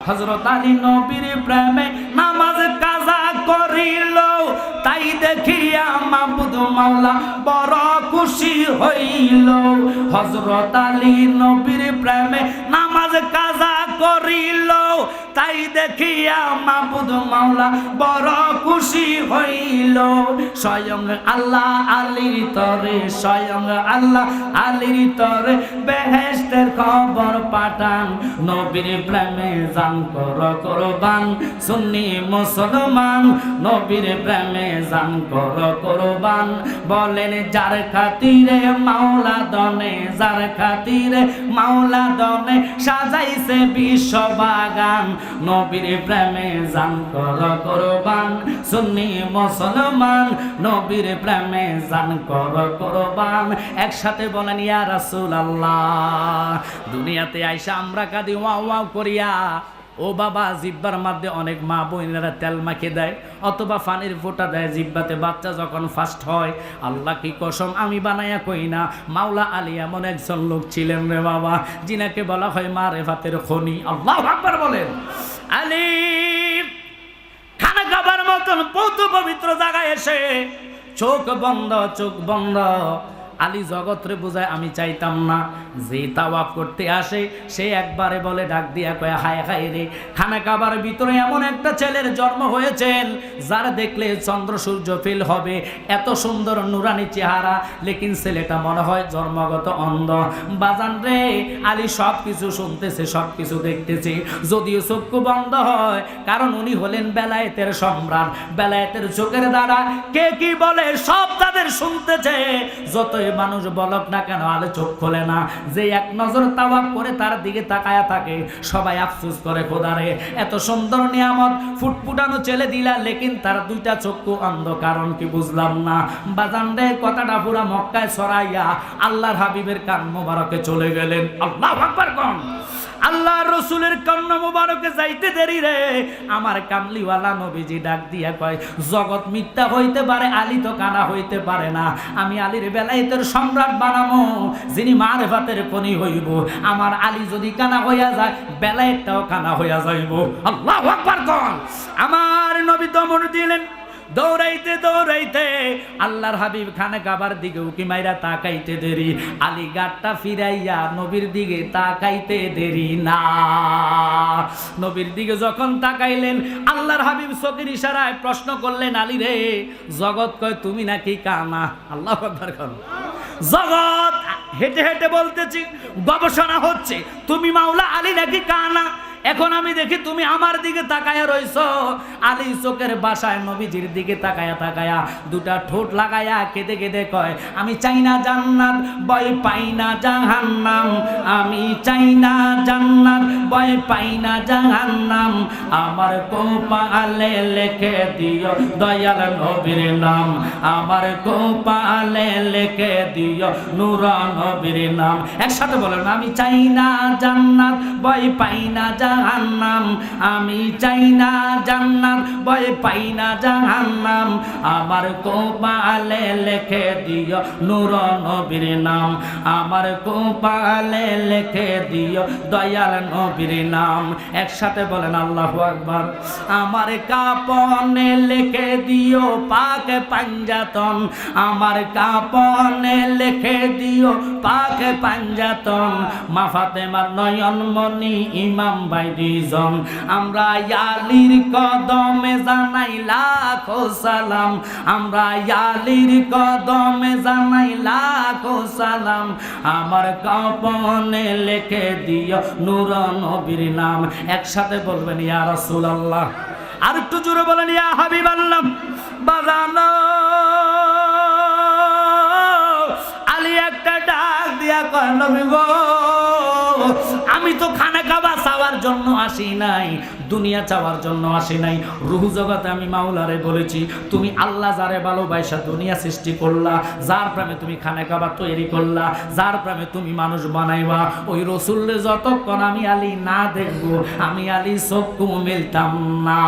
হযরত আলী নবীর প্রেমে নামাজ কাজা করিল, তাই দেখিয়া মাবুদ মাওলা বড় খুশি হইল। হযরত আলী নবীর প্রেমে নামাজ কাজা করিল, তাই দেখিয়া মাবুদ মাওলা বড় খুশি হইল। স্বয়ং আল্লাহ আলীর তরে, স্বয়ং আল্লাহ আলীর তরে বেহেশতের খবর পাঠান। নবীর প্রেমে জান কর কুরবান, সুন্নি মুসলমান নবীর প্রেমে জান কর কুরবান। বলেন যার খাতিরে মাওলা দনে, যার খাতিরে মাওলা দনে সাজাইছে বিশ্ববাগান। নবীর প্রেমে জান কর কুরবান, সুন্নি মুসলমান নবীর প্রেমে জান কর কুরবান। একসাথে বলেন ইয়া রাসূলুল্লাহ। দুনিয়াতে আইসা আমরা কাঁদি ওয়াও ওয়াও করিয়া, ও বাবা জিব্বার মধ্যে অনেক মা বোনেরা তেল মাখিয়ে দেয় অথবা পানির ফোঁটা দেয় জিব্বাতে, বাচ্চা যখন ফার্স্ট হয়। আল্লাহ কি কসম আমি বানাইয়া কই না, মাওলা আলী এমন একজন লোক ছিলেন রে বাবা, যিনাকে বলা হয় মারেফাতের খনি। আল্লাহু আকবার বলেন। আলী খানা খাবার মতন পৌত পবিত্র জায়গায় এসে চোখ বন্ধ, চোখ বন্ধ। আলী জগৎরে বুঝায় আমি চাইতাম না। যে তাওয়াফ করতে আসে সে একবারে বলে ডাক দিয়া কয় হায় হায় রে, খানা খাবার ভিতরে এমন একটা ছেলের জন্ম হয়েছেন যার দেখলে চন্দ্র সূর্য ফেল হবে, এত সুন্দর নুরানি চেহারা, লেকিন ছেলেটা মনে হয় জন্মগত অন্ধ। বাজান রে, আলী সব কিছু শুনতেছে, সব কিছু দেখতেছে, যদিও চক্ষু বন্ধ হয়, কারণ উনি হলেন বেলায়েতের সম্রাট। বেলায়েতের চোখের দ্বারা কে কি বলে সব তাদের শুনতেছে। যতই মানুষ বলক না কেন আলে চোখ খোলে না। যে এক নজর তাওয়াফ করে তার দিকে তাকায়া থাকে, সবাই আফসোস করে খোদারে এত সুন্দর নিয়ামত ফুটফুটানো ছেলে দিলা, লেকিন তার দুইটা চক্ষু অন্ধ, কারণ কি বুঝলাম না। বাজান রে, কথাটা পুরা মক্কায় ছড়াইয়া আল্লাহর হাবিবের কান মোবারকে চলে গেলেন। আল্লাহু আকবার কোন। আল্লাহ রসুলের কর্ণ মুবারকে যাইতে দেরি রে, আমার কামলিওয়ালা নবীজি ডাক দিয়া কয় জগৎ মিথ্যা হইতে পারে, আলী তো কানা হইতে পারে না। আমি আলীর বেলায়েতের সম্রাট বানামো, যিনি মারেফাতের খনি হইব। আমার আলী যদি কানা হইয়া যায়, বেলায়েতটাও কানা হইয়া যাইব। আল্লাহু আকবার কোন। আমার নবী দমন দিলেন। দৌড়াইতে দৌড়াইতে আল্লাহর হাবিব খানে কাবার দিকে উকি মাইরা তাকাইতে দেরি, আলী গাটটা ফিরাইয়া নবীর দিকে তাকাইতে দেরি না। নবীর দিকে যখন তাকাইলেন, আল্লাহর হাবিব চোখের ইশারায় প্রশ্ন করলেন আলী রে, জগৎ কয় তুমি নাকি কানা। আল্লাহু আকবার কোন। জগৎ হেঁটে হেঁটে বলতেছি, গবেষণা হচ্ছে তুমি মাওলা আলী নাকি কানা। এখন আমি দেখি তুমি আমার দিকে তাকায়া রইছো। আলী চোখের বাসায় নবীজির দিকে তাকায়া তাকায়া দুটা ঠোঁট লাগায়া কেঁদে কেঁদে কয় আমি চাই না জান্নাত, ভয় পাই না জাহান্নাম। আমি চাই না জান্নাত, ভয় পাই না জাহান্নাম। আমার কপালে লিখে দিও দয়াল নবীর নাম, আমার কপালে লিখে দিও নূর নবীর নাম। একসাথে বলেন আমি চাই না জান্নাত, ভয় পাই না জাহান্নাম। আমি চাই না জান্নাত, ভয় পাই না জাহান্নাম। আমার কপালে লিখে দিও নূর নবীর নাম, আমার কপালে লিখে দিও দয়াল নবীর নাম। একসাথে বলেন আল্লাহু আকবার। আমার কাপনে লিখে দিও পাক পাঞ্জাতন, আমার কাপনে লিখে দিও পাক পাঞ্জাতন। মা ফাতেমার নয়ন মনি ইমাম ভাই দুইজন, আমরা আলীর কদমে জানাই লাখো সালাম, আমরা আলীর কদমে জানাই লাখো সালাম। আমার কাপনে লিখে দিও নূর নবীর নাম। একসাথে বলবেন ইয়া রাসূলুল্লাহ। আর একটু জোরে বলেন ইয়া হাবিবাল্লাহ। বাজানো আলী একটা ডাক দিয়া কয় নবী গো, আমি তো খানা খাবা চাওয়ার জন্য আসি নাই, দুনিয়া চাওয়ার জন্য আসি নাই। রূহ জগতে আমি মাওলারে বলেছি তুমি আল্লাহ যারে ভালোবাসা দুনিয়া সৃষ্টি করলা, যার প্রেমে তুমি খানা খাবা তৈরি করলা, যার প্রেমে তুমি মানুষ বানাইবা, ওই রসুলরে যতক্ষণ আমি আলী না দেখবো, আমি আলী চক্ষু মেলতাম না।